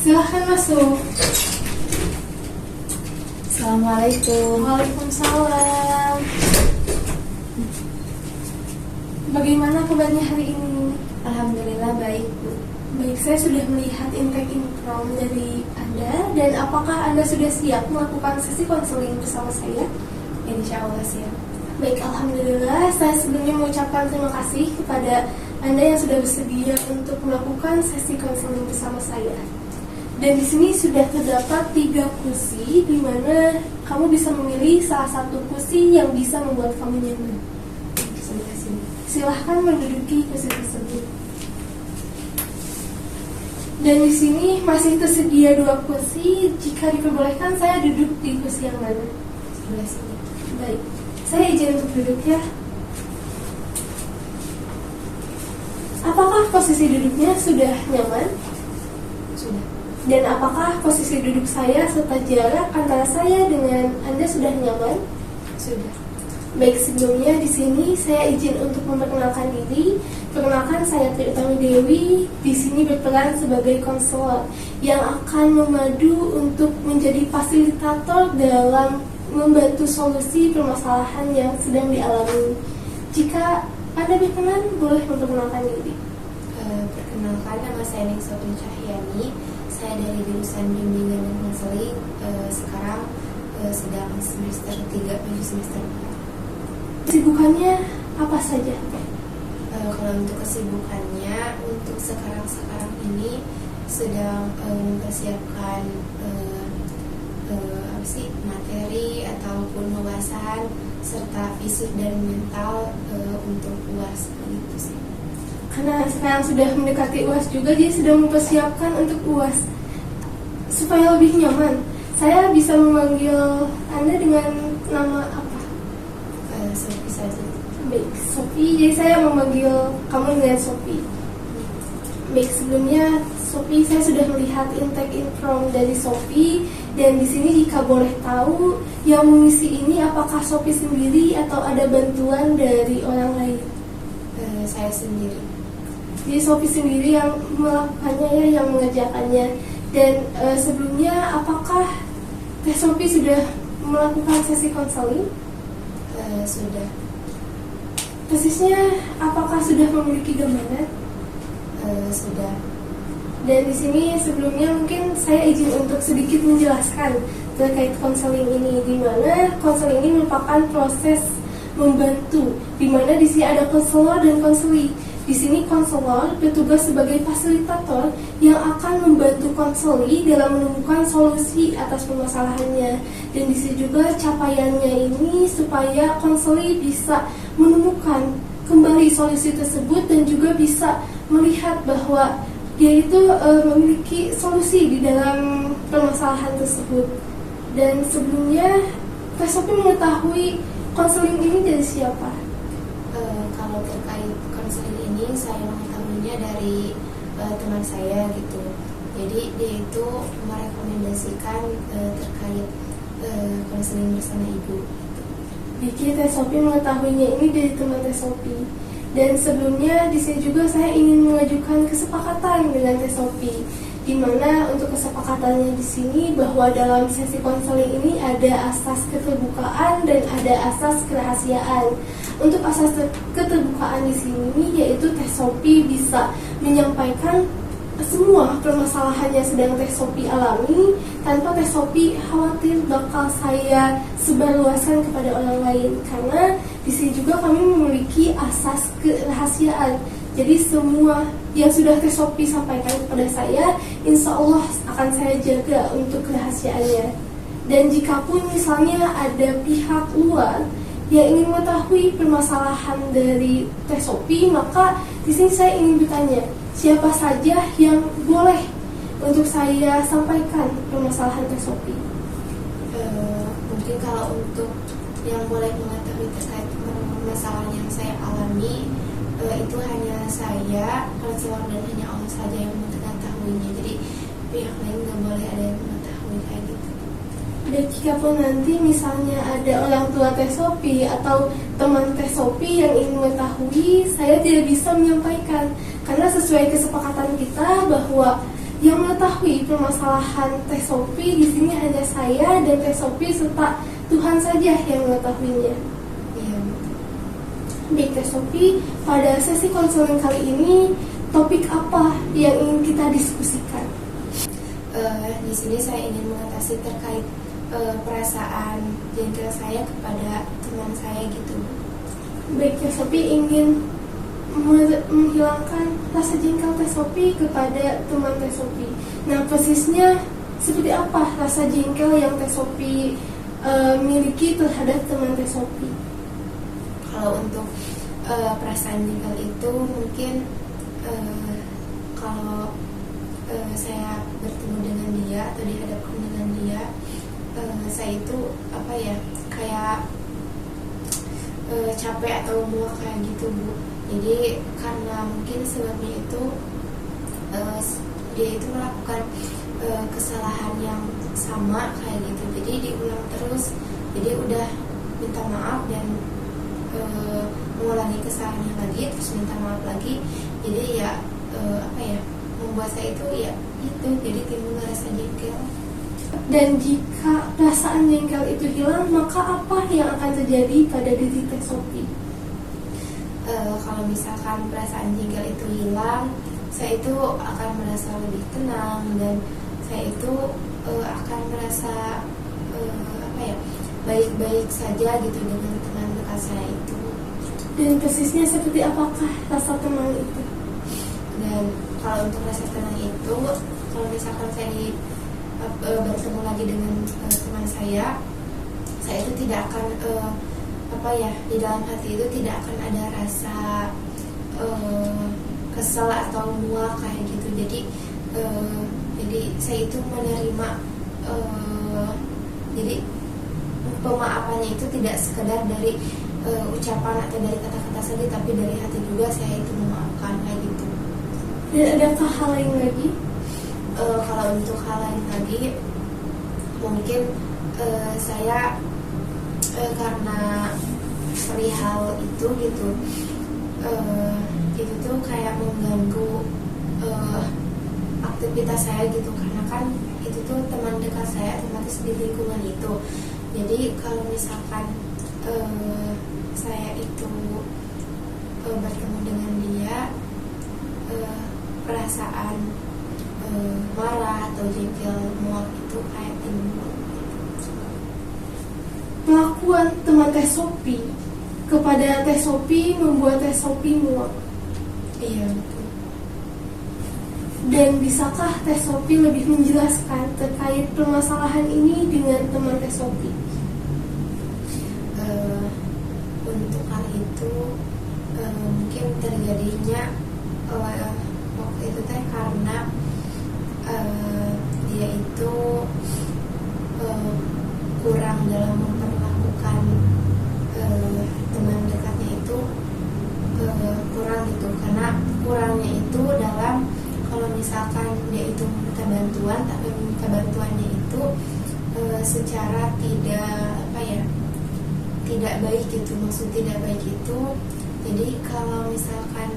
Silahkan masuk. Assalamualaikum. Waalaikumsalam. Bagaimana kabarnya hari ini? Alhamdulillah baik, Bu. Baik, saya sudah melihat intake info dari Anda. Dan apakah Anda sudah siap melakukan sesi konseling bersama saya? Insya Allah siap. Baik, Alhamdulillah. Saya sebelumnya mengucapkan terima kasih kepada Anda yang sudah bersedia untuk melakukan sesi konseling bersama saya. Dan di sini sudah terdapat 3 kursi, di mana kamu bisa memilih salah satu kursi yang bisa membuat kamu nyaman. Sebelah sini. Silahkan menduduki kursi tersebut. Dan di sini masih tersedia 2 kursi. Jika diperbolehkan, saya duduk di kursi yang mana? Sebelah sini. Baik, saya izin untuk duduk ya. Apakah posisi duduknya sudah nyaman? Sudah. Dan apakah posisi duduk saya serta jarak antara saya dengan Anda sudah nyaman? Sudah. Baik, sebelumnya di sini saya izin untuk memperkenalkan diri. Perkenalkan, saya Tri Utami Dewi. Di sini berperan sebagai konselor yang akan memadu untuk menjadi fasilitator dalam membantu solusi permasalahan yang sedang dialami. Jika Anda berkenan, boleh memperkenalkan diri. Perkenalkan, nama saya Ning Sopri Cahyani. Saya dari jurusan bimbingan dan konseling. Sekarang sedang semester 3 menuju semester 4. Kesibukannya apa saja? Kalau untuk kesibukannya, untuk sekarang ini sedang mempersiapkan materi ataupun pembahasan serta fisik dan mental untuk UAS begitu sih. Karena sekarang sudah mendekati UAS juga, jadi sedang mempersiapkan untuk UAS. Supaya lebih nyaman, saya bisa memanggil Anda dengan nama apa? Sophie saja. Baik, Sophie. Jadi saya memanggil kamu dengan Sophie. Baik, sebelumnya Sophie, saya sudah melihat intake info dari Sophie. Dan di sini jika boleh tahu, yang mengisi ini apakah Sophie sendiri atau ada bantuan dari orang lain? Saya sendiri. Jadi Sophie sendiri yang melakukannya ya, yang mengerjakannya. Dan sebelumnya apakah Teh Sophie sudah melakukan sesi konseling? Sudah. Persisnya apakah sudah memiliki gambaran? Sudah. Dan di sini sebelumnya mungkin saya izin untuk sedikit menjelaskan terkait konseling ini, di mana konseling ini merupakan proses membantu, di mana di sini ada konselor dan konseli. Di sini konselor bertugas sebagai fasilitator yang akan membantu konseli dalam menemukan solusi atas permasalahannya. Dan di sini juga capaiannya ini supaya konseli bisa menemukan kembali solusi tersebut dan juga bisa melihat bahwa dia itu memiliki solusi di dalam permasalahan tersebut. Dan sebelumnya, Kak Sophie mengetahui konseling ini dari siapa? Kalau terkait konseling ini, saya mengetahuinya dari teman saya gitu. Jadi dia itu merekomendasikan terkait konseling bersama ibu. Jadi Teh Sophie mengetahuinya ini dari teman Teh Sophie. Dan sebelumnya di sini juga saya ingin mengajukan kesepakatan dengan Teh Sophie, di mana untuk kesepakatannya di sini bahwa dalam sesi konseling ini ada asas keterbukaan dan ada asas kerahasiaan. Untuk asas keterbukaan di sini yaitu Teh Sophie bisa menyampaikan semua permasalahan yang sedang Teh Sophie alami tanpa Teh Sophie khawatir bakal saya sebarluaskan kepada orang lain, karena di sini juga kami memiliki asas kerahasiaan. Jadi semua yang sudah Teh Sophie sampaikan kepada saya, insya Allah akan saya jaga untuk kerahasiaannya. Dan jikapun misalnya ada pihak luar yang ingin mengetahui permasalahan dari Teh Sophie, maka di sini saya ingin bertanya, siapa saja yang boleh untuk saya sampaikan permasalahan Teh Sophie? Mungkin kalau untuk yang boleh mengetahui terkait permasalahan yang saya alami, itu hanya saya, konselor, dan hanya Allah saja yang mengetahuinya. Jadi pihak lain nggak boleh ada yang mengetahui kayak gitu. Dan jikapun nanti misalnya ada orang tua Teh Sophie atau teman Teh Sophie yang ingin mengetahui, saya tidak bisa menyampaikan, karena sesuai kesepakatan kita bahwa Yang mengetahui permasalahan Teh Sophie di sini hanya saya dan Teh Sophie serta Tuhan saja yang mengetahuinya. Iya. Baik Teh Sophie, pada sesi konseling kali ini topik apa yang ingin kita diskusikan? Di sini saya ingin mengatasi terkait perasaan jengkel saya kepada teman saya gitu. Baik Teh Sophie ingin menghilangkan rasa jengkel Teh Sophie kepada teman Teh Sophie. Nah, persisnya seperti apa rasa jengkel yang Teh Sophie miliki terhadap teman Teh Sophie? Kalau untuk perasaan jengkel itu mungkin kalau saya bertemu dengan dia atau dihadapkan dengan dia, saya itu apa ya, kayak capek atau muak kayak gitu Bu. Jadi karena mungkin sebabnya itu dia itu melakukan kesalahan yang sama kayak gitu, jadi diulang terus, jadi udah minta maaf dan mengulangi kesalahannya lagi, terus minta maaf lagi, jadi ya apa ya, membuat saya itu ya itu jadi timbul rasa jengkel. Dan jika perasaan jengkel itu hilang, maka apa yang akan terjadi pada diri Teh Sophie? Kalau misalkan perasaan jengkel itu hilang, saya itu akan merasa lebih tenang dan saya itu akan merasa apa ya, baik-baik saja gitu dengan teman dekat saya itu. Dan persisnya seperti apakah rasa tenang itu? Dan kalau untuk rasa tenang itu, kalau misalkan saya bertemu lagi dengan teman saya itu tidak akan apa ya, di dalam hati itu tidak akan ada rasa kesel atau muak kayak gitu. Jadi saya itu menerima, jadi pemaafannya itu tidak sekedar dari ucapan atau dari kata-kata saja, tapi dari hati juga saya itu memaafkan kayak gitu. Dan adakah hal lain lagi? Kalau untuk hal lain lagi, mungkin saya karena perihal itu gitu, itu tuh kayak mengganggu aktivitas saya gitu, karena kan itu tuh teman dekat saya, otomatis di lingkungan itu. Jadi kalau misalkan saya itu bertemu dengan dia, perasaan marah atau jengkel, muak itu kayak timbul. Perlakuan teman Teh Sophie kepada Teh Sophie membuat Teh Sophie muak. Iya betul. Dan bisakah Teh Sophie lebih menjelaskan terkait permasalahan ini dengan teman Teh Sophie? Untuk hal itu mungkin terjadinya waktu itu teh karena dia itu kurang dalam memperlakukan teman dekatnya itu, kurang gitu, karena kurangnya itu dalam kalau misalkan dia itu minta bantuan, tapi minta bantuannya itu secara tidak apa ya, tidak baik gitu, maksud tidak baik itu. Jadi kalau misalkan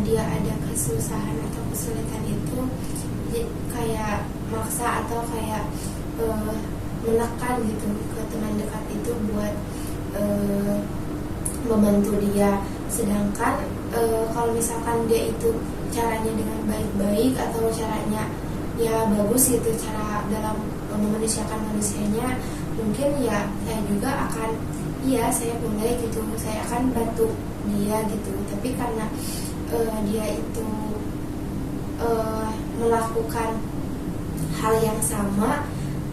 dia ada kesusahan atau kesulitan itu kayak maksa atau kayak menekan gitu ke teman dekat itu buat membantu dia. Sedangkan kalau misalkan dia itu caranya dengan baik-baik atau caranya ya bagus gitu, cara dalam memanusiakan manusianya, mungkin ya saya juga akan, iya saya boleh gitu, saya akan bantu dia gitu. Tapi karena dia itu melakukan hal yang sama,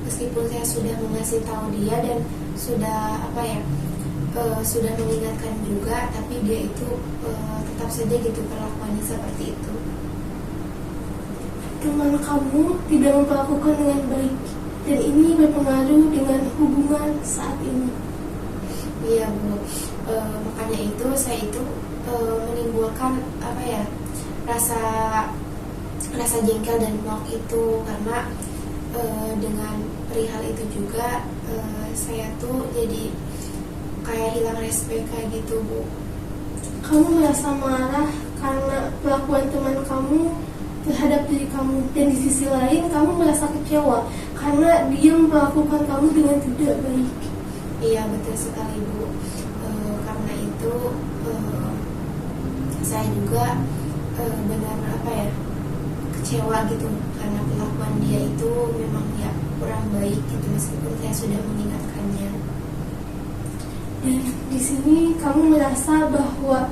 meskipun saya sudah mengasih tahu dia dan sudah apa ya, sudah mengingatkan juga, tapi dia itu tetap saja gitu perlakuannya seperti itu. Teman kamu tidak memperlakukan dengan baik, dan ini berpengaruh dengan hubungan saat ini. Iya Bu, makanya itu saya itu menimbulkan apa ya, rasa jengkel dan muak itu, karena dengan perihal itu juga saya tuh jadi kayak hilang respect kayak gitu Bu. Kamu merasa marah karena perlakuan teman kamu terhadap diri kamu, dan di sisi lain kamu merasa kecewa karena dia memperlakukan kamu dengan tidak baik. Iya, betul sekali Bu. Karena itu saya juga benar kecewa gitu karena perlakuan dia itu memang ya kurang baik gitu, meskipun saya sudah mengingatkannya. Dan di sini kamu merasa bahwa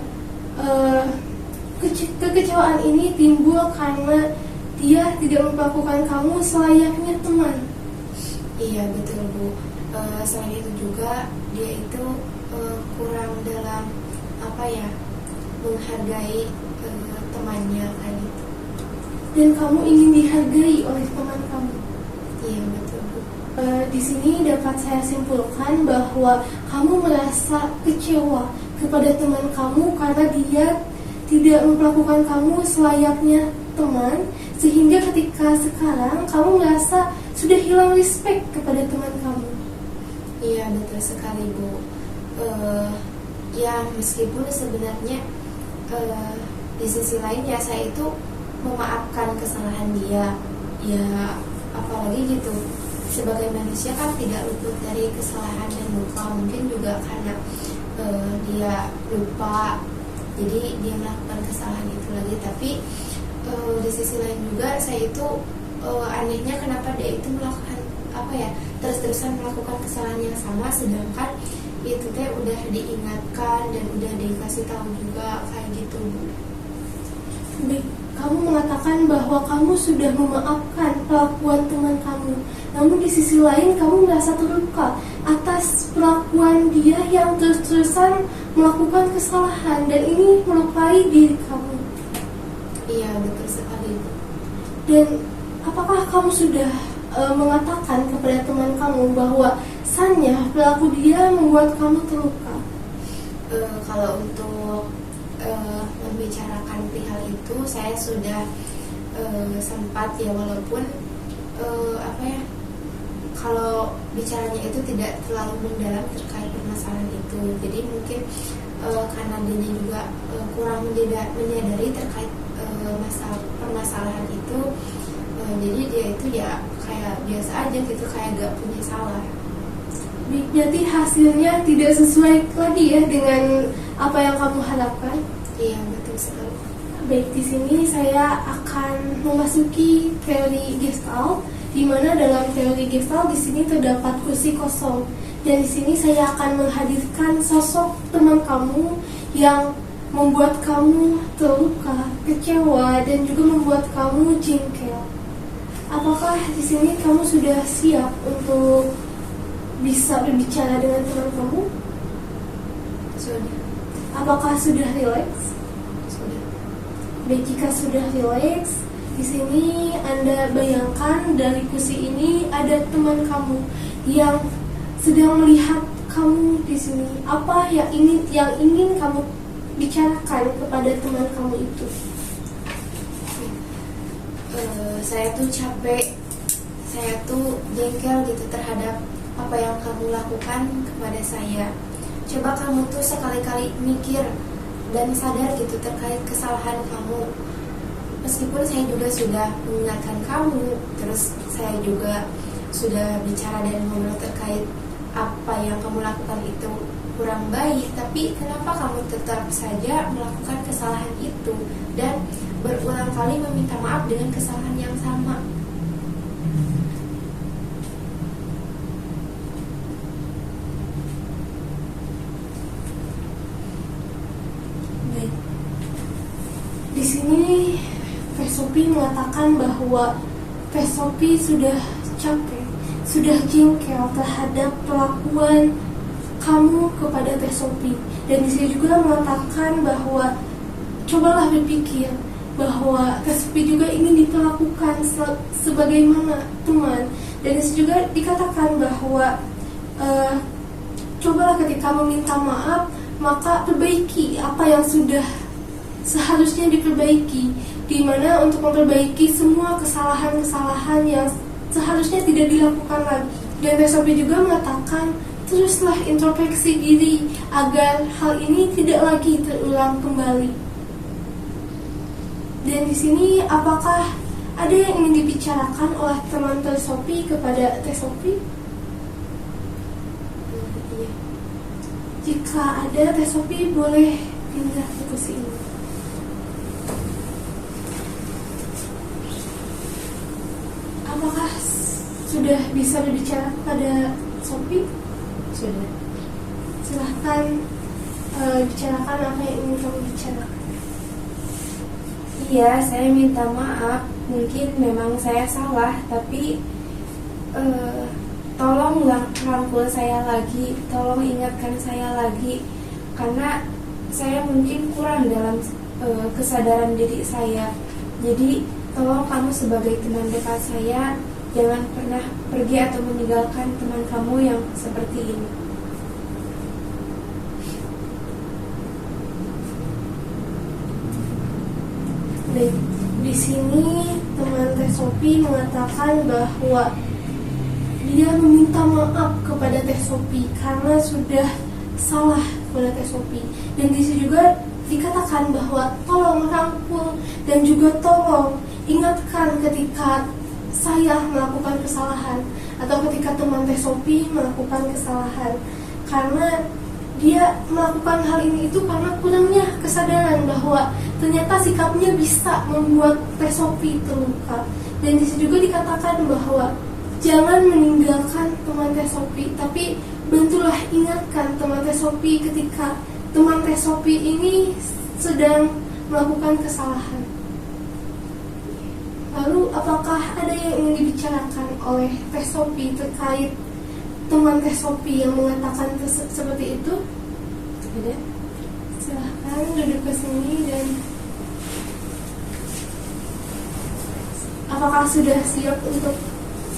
kekecewaan ini timbul karena dia tidak memperlakukan kamu selayaknya teman. Iya, betul Bu. Selain itu juga dia itu kurang dalam menghargai temannya kayak gitu. Dan kamu ingin dihargai oleh teman kamu. Iya, betul Bu. Di sini dapat saya simpulkan bahwa kamu merasa kecewa kepada teman kamu karena dia tidak memperlakukan kamu selayaknya teman, sehingga ketika sekarang kamu merasa sudah hilang respect kepada teman kamu. Iya, betul sekali Bu. Ya meskipun sebenarnya di sisi lain ya saya itu memaafkan kesalahan dia. Ya apalagi gitu, sebagai manusia kan tidak luput dari kesalahan dan lupa. Mungkin juga karena dia lupa, jadi dia melakukan kesalahan itu lagi. Tapi di sisi lain juga saya itu anehnya kenapa dia itu melakukan terus-terusan melakukan kesalahan yang sama, sedangkan itu teh udah diingatkan dan udah dikasih tahu juga kayak gitu Bu. Baik, kamu mengatakan bahwa kamu sudah memaafkan perlakuan teman kamu, namun di sisi lain kamu merasa terluka atas perlakuan dia yang terus-terusan melakukan kesalahan, dan ini melukai diri kamu. Iya, betul sekali Bu. Dan apakah kamu sudah mengatakan kepada teman kamu bahwa sanya perilaku dia membuat kamu terluka? Kalau untuk membicarakan perihal itu saya sudah sempat ya, walaupun kalau bicaranya itu tidak terlalu mendalam terkait permasalahan itu. Jadi mungkin karena dia juga kurang menyadari terkait permasalahan itu, jadi dia itu ya kayak biasa aja gitu, kayak gak punya salah. Berarti hasilnya tidak sesuai lagi ya dengan apa yang kamu harapkan? Iya, betul sekali. Baik, di sini saya akan memasuki teori Gestalt, di mana dalam teori Gestalt di sini terdapat kursi kosong, dan di sini saya akan menghadirkan sosok teman kamu yang membuat kamu terluka, kecewa, dan juga membuat kamu jengkel. Apakah di sini kamu sudah siap untuk bisa berbicara dengan teman kamu? Sudah. Apakah sudah rileks? Sudah. Baik, jika sudah rileks, di sini Anda bayangkan dari kursi ini ada teman kamu yang sedang melihat kamu di sini. Apa yang ingin kamu bicarakan kepada teman kamu itu? Saya tuh capek, saya tuh jengkel gitu terhadap apa yang kamu lakukan kepada saya. Coba kamu tuh sekali-kali mikir dan sadar gitu terkait kesalahan kamu. Meskipun saya juga sudah mengingatkan kamu, terus saya juga sudah bicara dan ngobrol terkait apa yang kamu lakukan itu kurang baik, tapi kenapa kamu tetap saja melakukan kesalahan itu dan berulang kali meminta maaf dengan kesalahan yang sama? Baik. Di sini Vesopi mengatakan bahwa Vesopi sudah capek, sudah jengkel terhadap perlakuan kamu kepada Vesopi, dan di sini juga mengatakan bahwa cobalah berpikir bahwa Vesopi juga ingin diperlakukan sebagaimana teman, dan di sini juga dikatakan bahwa cobalah ketika meminta maaf maka perbaiki apa yang sudah seharusnya diperbaiki, di mana untuk memperbaiki semua kesalahan-kesalahan yang seharusnya tidak dilakukan lagi. Dan Vesopi juga mengatakan teruslah introspeksi diri agar hal ini tidak lagi terulang kembali. Dan di sini apakah ada yang ingin dibicarakan oleh teman Teh Sophie kepada Teh Sophie? Iya. Jika ada, Teh Sophie boleh pindah ke kursi ini. Apakah sudah bisa berbicara pada Sophie? Sudah. Silahkan bicarakan apa yang ingin kamu bicarakan. Iya, saya minta maaf. Mungkin memang saya salah, tapi tolong rangkul saya lagi, tolong ingatkan saya lagi, karena saya mungkin kurang dalam kesadaran diri saya. Jadi tolong kamu sebagai teman dekat saya, jangan pernah pergi atau meninggalkan teman kamu yang seperti ini. Baik, di sini teman Teh Sophie mengatakan bahwa dia meminta maaf kepada Teh Sophie karena sudah salah kepada Teh Sophie. Dan di sini juga dikatakan bahwa tolong rangkul dan juga tolong ingatkan ketika saya melakukan kesalahan atau ketika teman Teh Sophie melakukan kesalahan, karena dia melakukan hal ini itu karena kurangnya kesadaran bahwa ternyata sikapnya bisa membuat Teh Sophie terluka. Dan di situ juga dikatakan bahwa jangan meninggalkan teman Teh Sophie, tapi bantulah ingatkan teman Teh Sophie ketika teman Teh Sophie ini sedang melakukan kesalahan. Lalu apakah ada yang ingin dibicarakan oleh Teh Sophie terkait teman Teh Sophie yang mengatakan seperti itu? Ada? Silahkan duduk ke sini. Dan apakah sudah siap untuk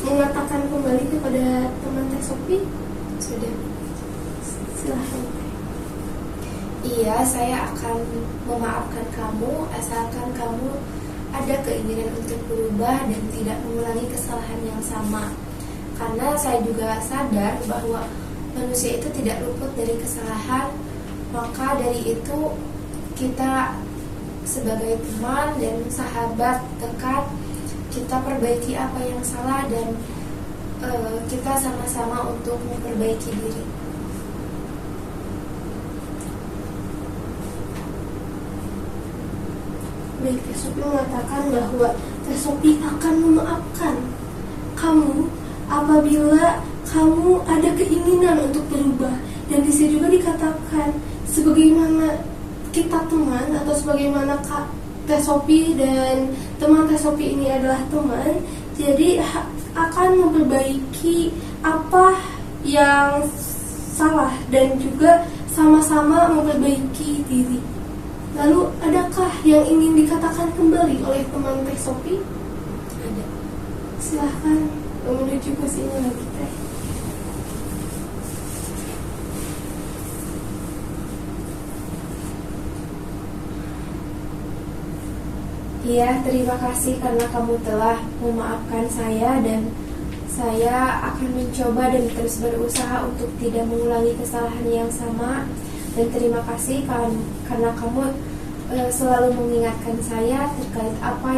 mengatakan kembali kepada teman Teh Sophie? Sudah. Silahkan. Iya, saya akan memaafkan kamu asalkan kamu ada keinginan untuk berubah dan tidak mengulangi kesalahan yang sama. Karena saya juga sadar bahwa manusia itu tidak luput dari kesalahan, maka dari itu kita sebagai teman dan sahabat dekat, kita perbaiki apa yang salah dan kita sama-sama untuk memperbaiki diri. Baik, Teh Sophie mengatakan bahwa Teh Sophie akan memaafkan kamu apabila kamu ada keinginan untuk berubah. Dan di sini juga dikatakan sebagaimana kita teman atau sebagaimana Teh Sophie dan teman Teh Sophie ini adalah teman, jadi akan memperbaiki apa yang salah dan juga sama-sama memperbaiki diri. Lalu adakah yang ingin dikatakan kembali oleh teman Teh Sophie? Ada. Silahkan menuju ke sini lagi, Teh. Iya, terima kasih karena kamu telah memaafkan saya dan saya akan mencoba dan terus berusaha untuk tidak mengulangi kesalahan yang sama. Dan terima kasih karena kamu selalu mengingatkan saya terkait apa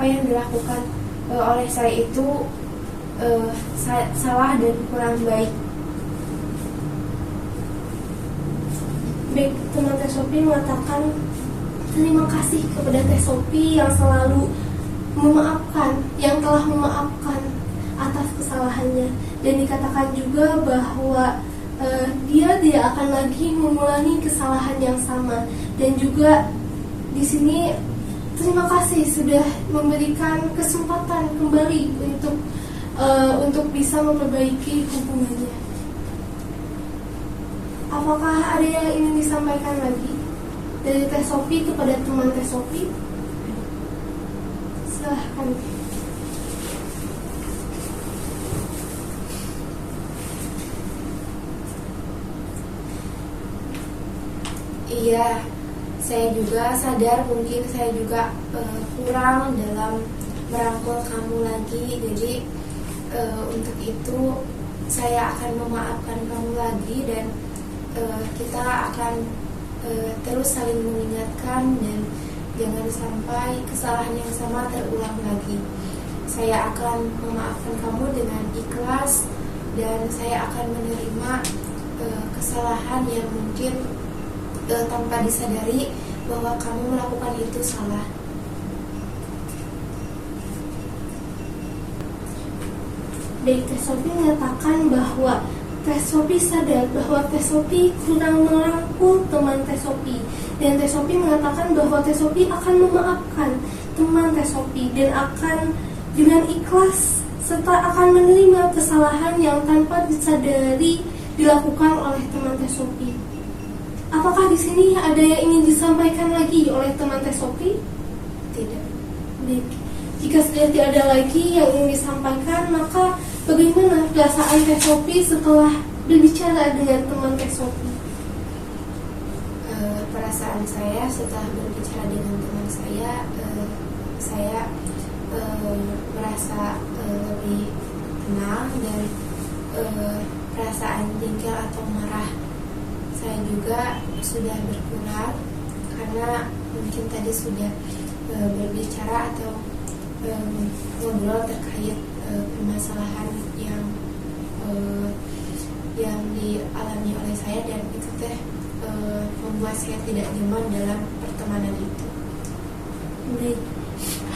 yang dilakukan oleh saya itu salah dan kurang baik. Baik, teman Teh Sophie mengatakan terima kasih kepada Teh Sophie yang selalu memaafkan, yang telah memaafkan atas kesalahannya. Dan dikatakan juga bahwa dia tidak akan lagi mengulangi kesalahan yang sama. Dan juga di sini terima kasih sudah memberikan kesempatan kembali untuk bisa memperbaiki hubungannya. Apakah ada yang ingin disampaikan lagi dari Teh Sophie kepada teman Teh Sophie? Silahkan. Iya, saya juga sadar mungkin saya juga kurang dalam merangkul kamu lagi. Jadi untuk itu saya akan memaafkan kamu lagi dan kita akan terus saling mengingatkan dan jangan sampai kesalahan yang sama terulang lagi. Saya akan memaafkan kamu dengan ikhlas, dan saya akan menerima kesalahan yang mungkin tanpa disadari bahwa kamu melakukan itu salah. Baik, Teh Sophie mengatakan bahwa Teh Sophie sadar bahwa Teh Sophie kurang merangkul teman Teh Sophie, dan Teh Sophie mengatakan bahwa Teh Sophie akan memaafkan teman Teh Sophie dan akan dengan ikhlas serta akan menerima kesalahan yang tanpa disadari dilakukan oleh teman Teh Sophie. Apakah di sini ada yang ingin disampaikan lagi oleh teman Teh Sophie? Tidak. Baik. Jika sudah tidak ada lagi yang ingin disampaikan, maka bagaimana perasaan Teh Sophie setelah berbicara dengan teman Teh Sophie? Perasaan saya setelah berbicara dengan teman saya merasa lebih tenang, dan perasaan jengkel atau marah saya juga sudah berkurang, karena mungkin tadi sudah berbicara atau ngobrol terkait permasalahan yang dialami oleh saya, dan itu membuat saya tidak nyaman dalam pertemanan itu. Baik.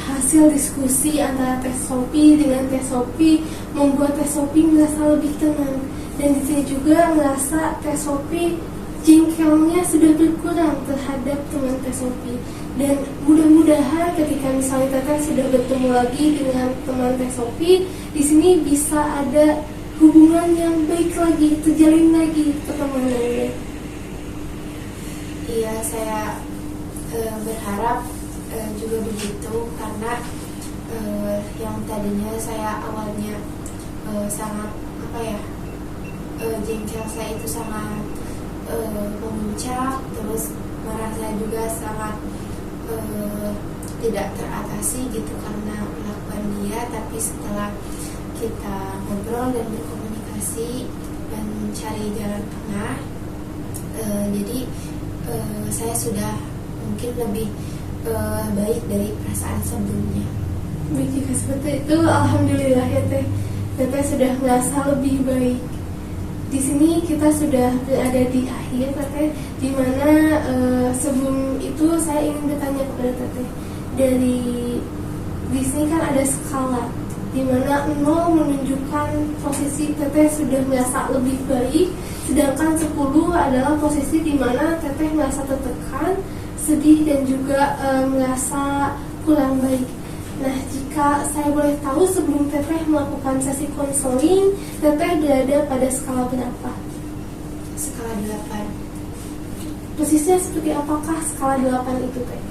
Hasil diskusi antara Teh Sophie dengan Teh Sophie membuat Teh Sophie merasa lebih tenang, dan di sini juga merasa Teh Sophie jengkelnya sudah berkurang terhadap teman Teh Sophie. Dan mudah-mudahan ketika misalnya Teteh sudah bertemu lagi dengan teman Teh Sophie, di sini bisa ada hubungan yang baik lagi, terjalin lagi pertemanannya. Iya, saya berharap juga begitu, karena yang tadinya saya awalnya sangat jengkel saya itu sangat memuncak, terus merasa juga sangat tidak teratasi gitu karena melakukan dia. Tapi setelah kita ngobrol dan berkomunikasi dan mencari jalan tengah, jadi saya sudah mungkin lebih baik dari perasaan sebelumnya. Baik, jika seperti itu, alhamdulillah ya Teh. Teteh sudah merasa lebih baik. Di sini kita sudah berada di akhir Teteh, di mana sebelum itu saya ingin bertanya kepada Teteh. Di sini kan ada skala, di mana 0 menunjukkan posisi Teteh sudah merasa lebih baik, sedangkan 10 adalah posisi di mana Teteh merasa tertekan, sedih, dan juga merasa kurang baik. Nah, jika saya boleh tahu, sebelum Teteh melakukan sesi konseling, Teteh berada pada skala berapa? Skala 8. Posisinya seperti apakah skala 8 itu, Teh?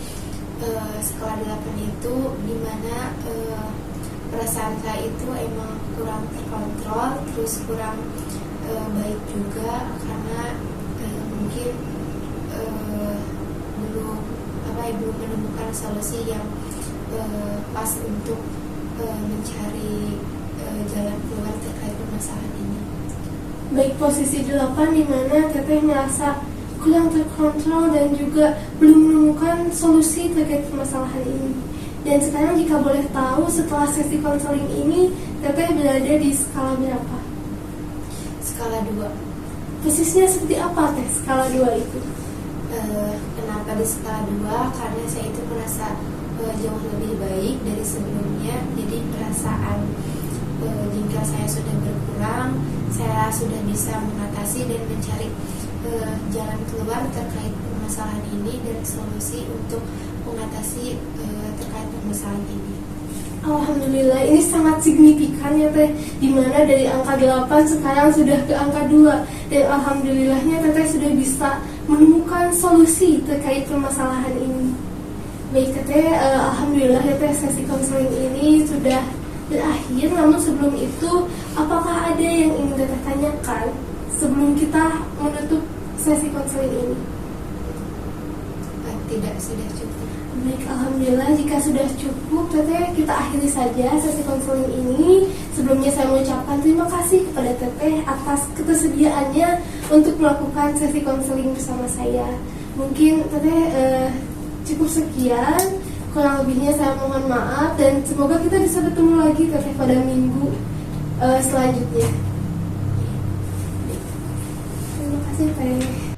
Skala 8 itu dimana perasaan saya itu emang kurang terkontrol, terus kurang baik juga, karena mungkin belum menemukan solusi yang pas untuk mencari jalan keluar terkait permasalahan ini. Baik, posisi 8 di mana Teteh merasa kurang terkontrol dan juga belum menemukan solusi terkait permasalahan ini. Dan sekarang jika boleh tahu, setelah sesi konseling ini Teteh berada di skala berapa? Skala 2. Posisinya seperti apa Teh skala 2 itu? Kenapa di skala 2? Karena saya itu merasa jauh lebih baik dari sebelumnya. Jadi perasaan jengkel saya sudah berkurang, saya sudah bisa mengatasi dan mencari jalan keluar terkait permasalahan ini dan solusi untuk mengatasi terkait permasalahan ini. Alhamdulillah, ini sangat signifikan ya Teh, dimana dari angka 8 sekarang sudah ke angka 2, dan alhamdulillahnya Teteh sudah bisa menemukan solusi terkait permasalahan ini. Baik Teteh, alhamdulillah ya Teh, sesi konseling ini sudah berakhir. Namun sebelum itu, apakah ada yang ingin Teteh tanyakan sebelum kita menutup sesi konseling ini? Tidak, sudah cukup. Baik, alhamdulillah jika sudah cukup Teteh, kita akhiri saja sesi konseling ini. Sebelumnya saya mengucapkan terima kasih kepada Teteh atas ketersediaannya untuk melakukan sesi konseling bersama saya. Mungkin Teteh cukup sekian, kurang lebihnya saya mohon maaf dan semoga kita bisa bertemu lagi Teteh pada minggu selanjutnya. Terima kasih Teh.